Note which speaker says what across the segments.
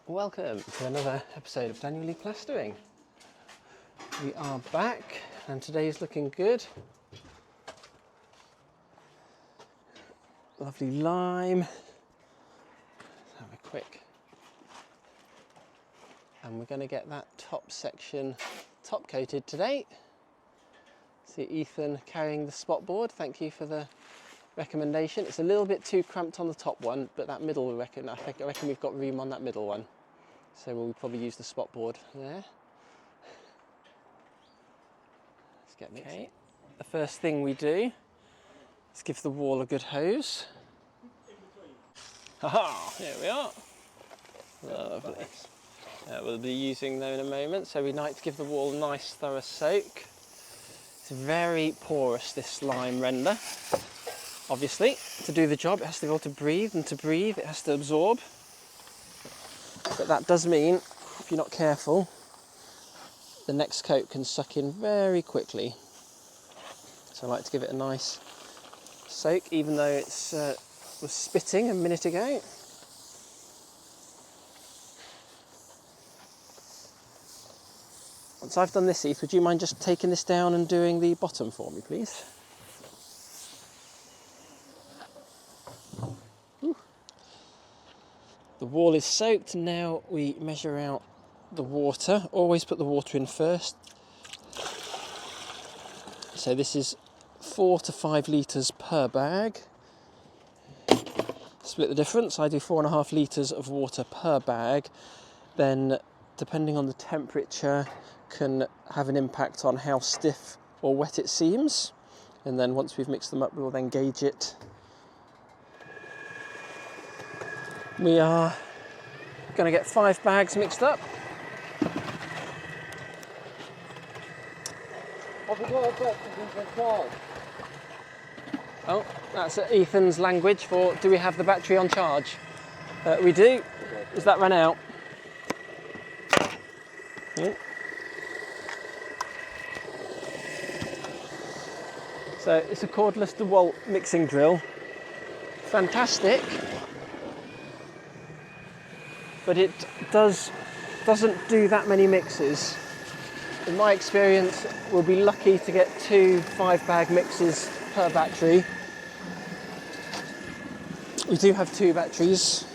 Speaker 1: Welcome to another episode of Daniel Plastering. We are back and today is looking good. Lovely lime. Let's have a quick. And we're going to get that top section top coated today. See Ethan carrying the spot board. Thank you for the recommendation. It's a little bit too cramped on the top one, but that middle, I reckon we've got room on that middle one. So we'll probably use the spot board there. Let's get mixing. Okay. The first thing we do is give the wall a good hose. Haha, here we are. Lovely. We'll be using them in a moment. So we like to give the wall a nice thorough soak. It's very porous, this lime render. Obviously, to do the job, it has to be able to breathe, and to breathe, it has to absorb. But that does mean, if you're not careful, the next coat can suck in very quickly. So I like to give it a nice soak, even though it was spitting a minute ago. Once I've done this, Heath, would you mind just taking this down and doing the bottom for me, please? The wall is soaked, now we measure out the water. Always put the water in first. So this is 4 to 5 litres per bag. Split the difference, I do 4.5 litres of water per bag. Then, depending on the temperature, can have an impact on how stiff or wet it seems. And then once we've mixed them up, we'll then gauge it. We are going to get 5 bags mixed up. Oh, that's Ethan's language for do we have the battery on charge? We do. Does that run out? Yeah. So it's a cordless DeWalt mixing drill. Fantastic. But it doesn't do that many mixes. In my experience, we'll be lucky to get 2 5-bag mixes per battery. We do have 2 batteries.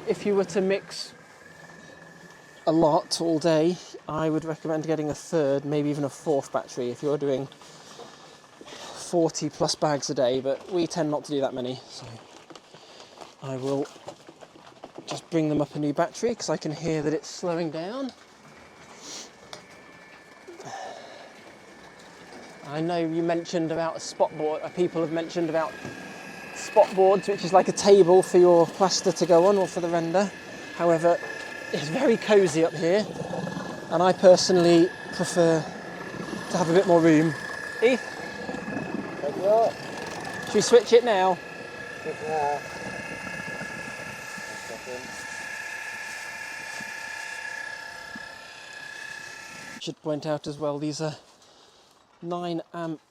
Speaker 1: If you were to mix a lot all day, I would recommend getting a 3rd, maybe even a 4th battery if you're doing 40 plus bags a day, but we tend not to do that many. So I will just bring them up a new battery because I can hear that it's slowing down. I know you mentioned about a spot board, people have mentioned about spot boards, which is like a table for your plaster to go on or for the render. However, it's very cosy up here and I personally prefer to have a bit more room. Heath? Should we switch it now? Should point out as well, these are 9 amp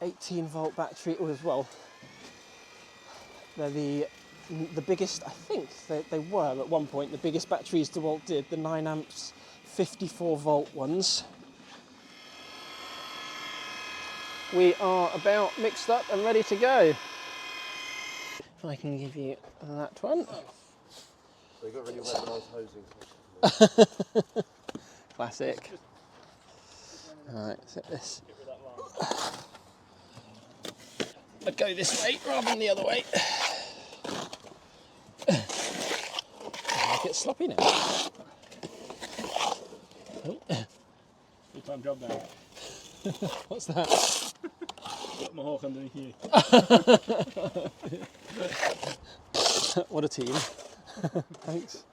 Speaker 1: 18 volt battery as well. They're the biggest, I think they were at one point, the biggest batteries DeWalt did, the 9 amps 54 volt ones. We are about mixed up and ready to go. If I can give you that one.
Speaker 2: So you've got really weaponised hosing.
Speaker 1: Classic. Alright, set this. I'd go this way rather than the other way. I get sloppy now. Oh.
Speaker 3: Full-time job now.
Speaker 1: What's that?
Speaker 3: Got my hawk underneath you.
Speaker 1: What a team. Thanks.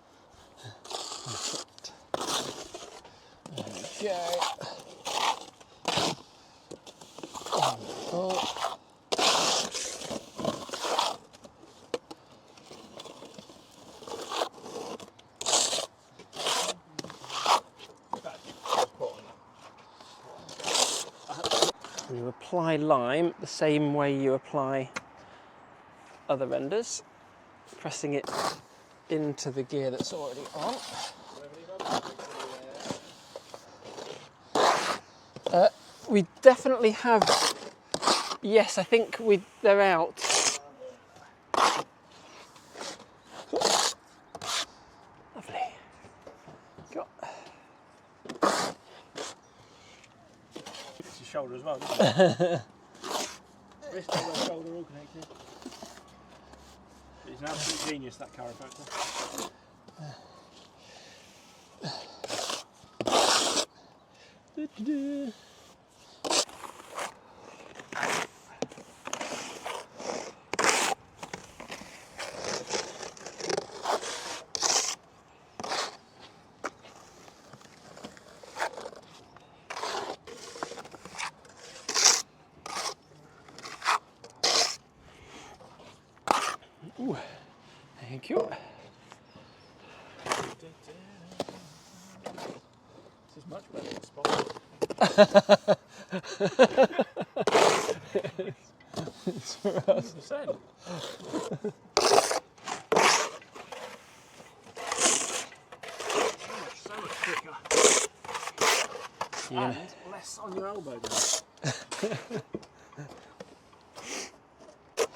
Speaker 1: There we go. Wonderful. You apply lime the same way you apply other renders, pressing it into the gear that's already on. We definitely have. Yes, I think they're out. Lovely. Got.
Speaker 3: It's your shoulder as well, isn't it? Wrist, elbow, shoulder, all connected. He's an absolute genius, that chiropractor.
Speaker 1: Ooh, thank you.
Speaker 3: This is much better than spot.
Speaker 1: It's for us.
Speaker 3: 100%. So much quicker.
Speaker 1: Yeah.
Speaker 3: And less on your elbow now.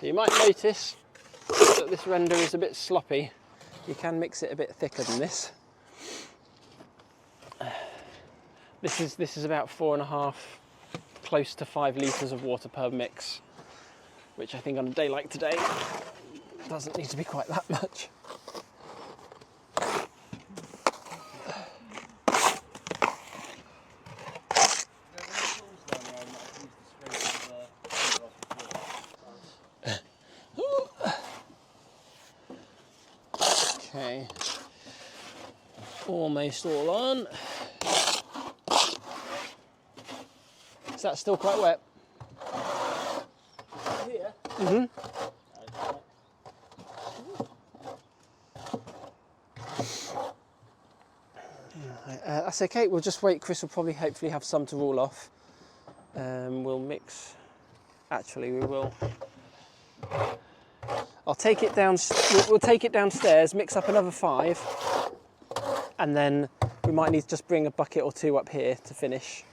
Speaker 1: You might notice that this render is a bit sloppy. You can mix it a bit thicker than this. This is about 4.5, close to 5 litres of water per mix, which I think on a day like today doesn't need to be quite that much. Okay, almost all on. Is that still quite wet?
Speaker 3: Here?
Speaker 1: Mm-hmm. That's okay, we'll just wait. Kris will probably hopefully have some to roll off. We'll mix, actually we will. I'll take it down, we'll take it downstairs, mix up another 5, and then we might need to just bring a bucket or 2 up here to finish.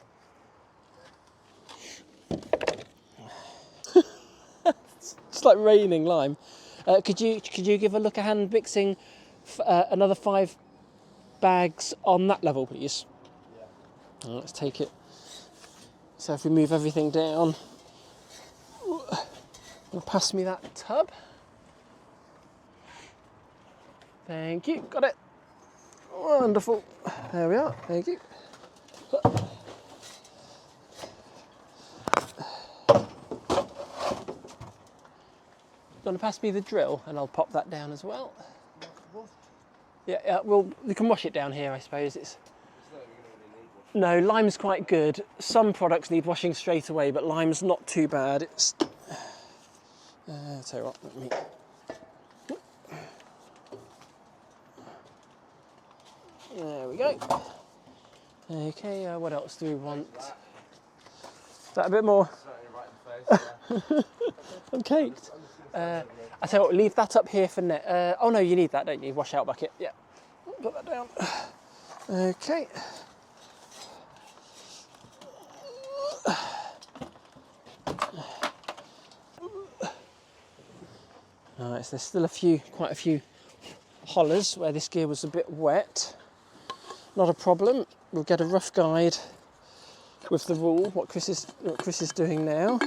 Speaker 1: It's like raining lime. Could you give a look at hand mixing another 5 bags on that level, please? Yeah. Let's take it. So if we move everything down, pass me that tub. Thank you. Got it. Wonderful. There we are. Thank you. Want to pass me the drill and I'll pop that down as well. Yeah, well, you can wash it down here, I suppose. No, lime's quite good. Some products need washing straight away, but lime's not too bad. It's. I'll tell you what, let me. There we go. Okay, what else do we want? Is that a bit more? I'm caked. I tell you what, leave that up here for net. Oh no, you need that, don't you? Wash out bucket. Yeah. Put that down. Okay. Alright, so there's still quite a few hollers where this gear was a bit wet. Not a problem. We'll get a rough guide with the rule, what Kris is doing now,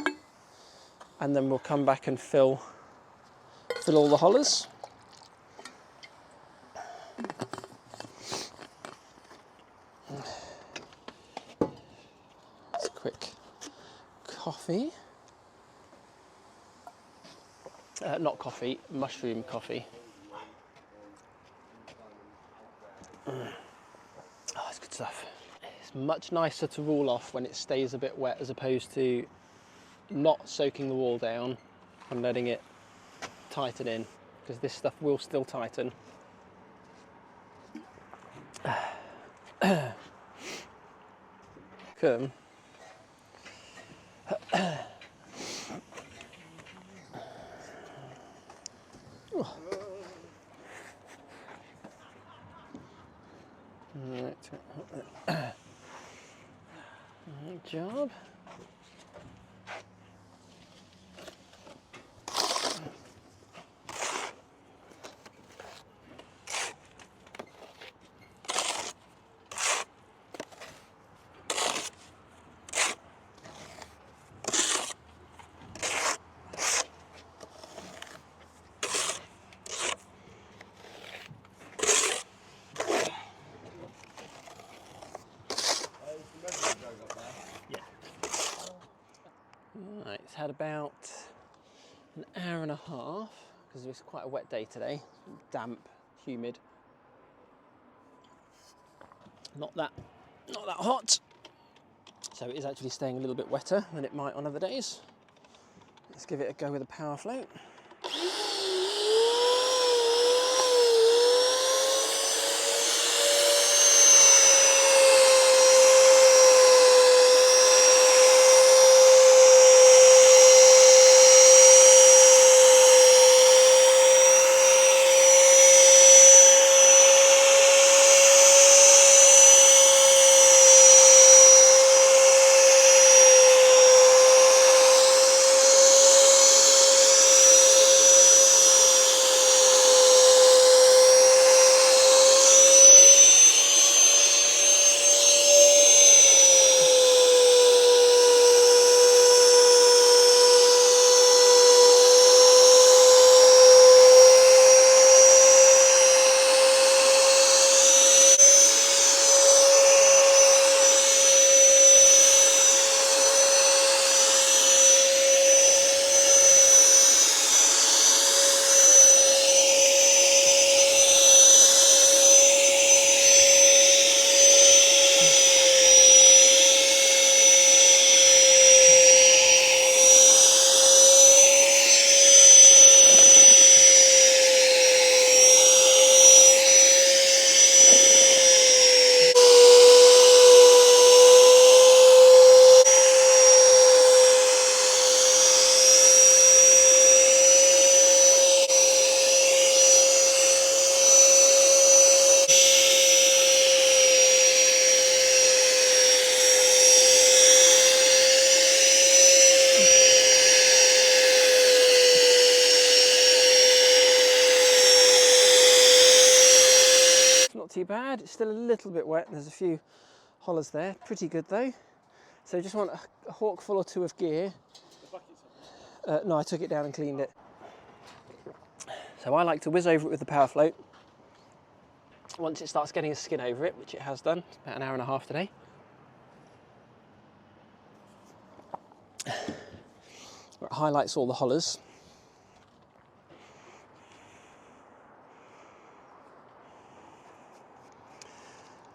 Speaker 1: and then we'll come back and fill all the hollers. That's a quick coffee. Not coffee, mushroom coffee. Oh, it's good stuff. It's much nicer to roll off when it stays a bit wet as opposed to not soaking the wall down and letting it tighten in, because this stuff will still tighten. Come. Good job. Right, it's had about an hour and a half because it was quite a wet day today, damp, humid. Not that hot. So it is actually staying a little bit wetter than it might on other days. Let's give it a go with a power float. Too bad, it's still a little bit wet. There's a few hollers there, pretty good though. So just want a hawkful or two of gear. No, I took it down and cleaned it. So I like to whiz over it with the power float. Once it starts getting a skin over it, which it has done, it's about an hour and a half today. It highlights all the hollers.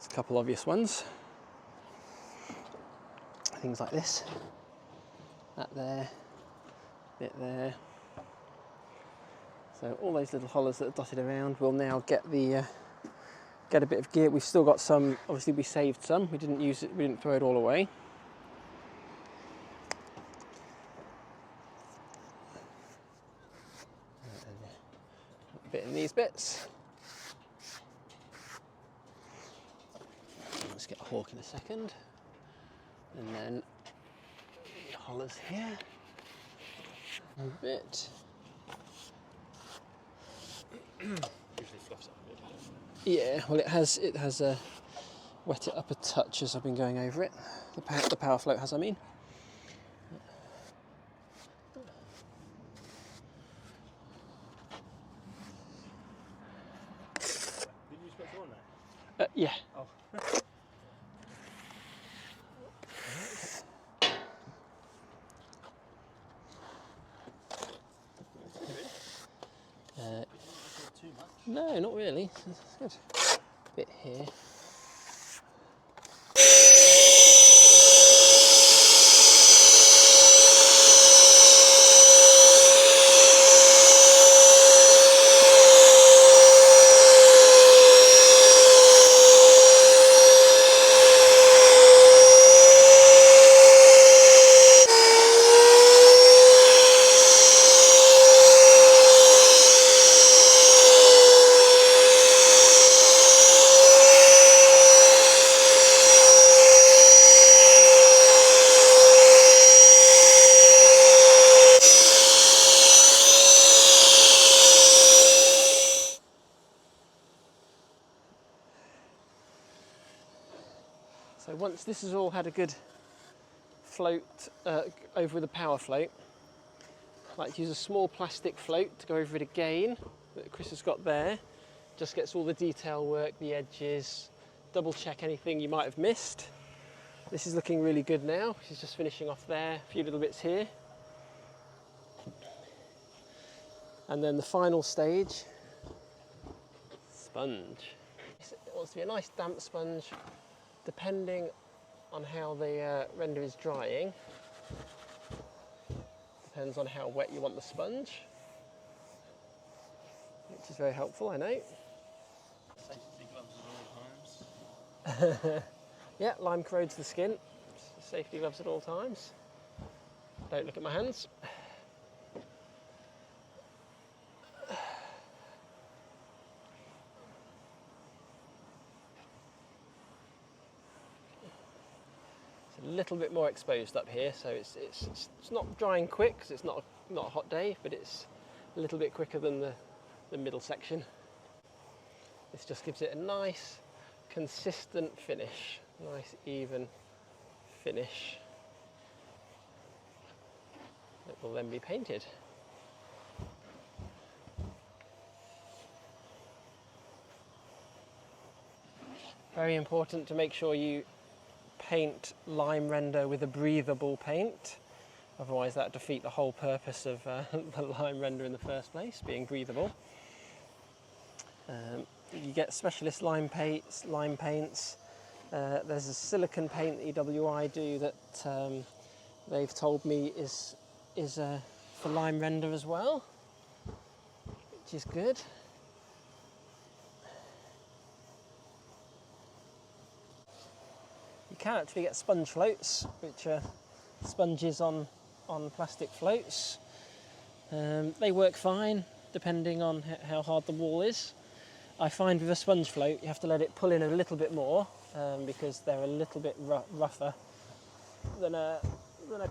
Speaker 1: A couple obvious ones, things like this, that there, bit there. So all those little hollers that are dotted around will now get the get a bit of gear. We've still got some. Obviously, we saved some. We didn't use it. We didn't throw it all away. A bit in these bits. Let's get a hawk in a second, and then the hollers here a bit.
Speaker 3: Usually fluffs up a bit.
Speaker 1: Yeah, well, it has wet it up a touch as I've been going over it. The power float has, I mean.
Speaker 3: Didn't you put on there?
Speaker 1: Yeah.
Speaker 3: Oh. Too much.
Speaker 1: No, not really. It's good. Bit here. once this has all had a good float over with a power float, I like to use a small plastic float to go over it again that Kris has got there. Just gets all the detail work, the edges, double check anything you might have missed. This is looking really good now. She's just finishing off there, a few little bits here. And then the final stage, sponge. It wants to be a nice damp sponge, depending on how the render is drying. Depends on how wet you want the sponge, which is very helpful, I know.
Speaker 3: Safety gloves at all times.
Speaker 1: Yeah, lime corrodes the skin. Safety gloves at all times. Don't look at my hands. It's a little bit more exposed up here, so it's not drying quick because it's not a hot day, but it's a little bit quicker than the middle section. This just gives it a nice, consistent finish, nice even finish. It will then be painted. Very important to make sure you paint lime render with a breathable paint, otherwise that defeat the whole purpose of the lime render in the first place, being breathable. You get specialist lime paints. There's a silicone paint that EWI do that they've told me is for lime render as well, which is good. You can actually get sponge floats, which are sponges on plastic floats. They work fine depending on how hard the wall is. I find with a sponge float you have to let it pull in a little bit more because they're a little bit rougher than a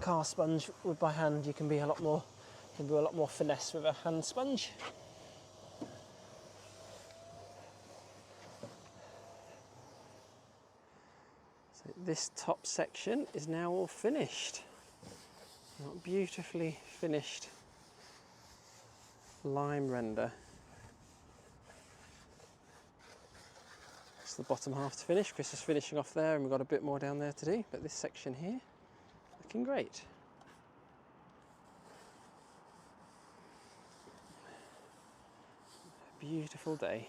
Speaker 1: car sponge. With by hand you can do a lot more finesse with a hand sponge. So this top section is now all finished. Beautifully finished lime render. It's the bottom half to finish. Kris is finishing off there and we've got a bit more down there to do, but this section here, looking great. Beautiful day.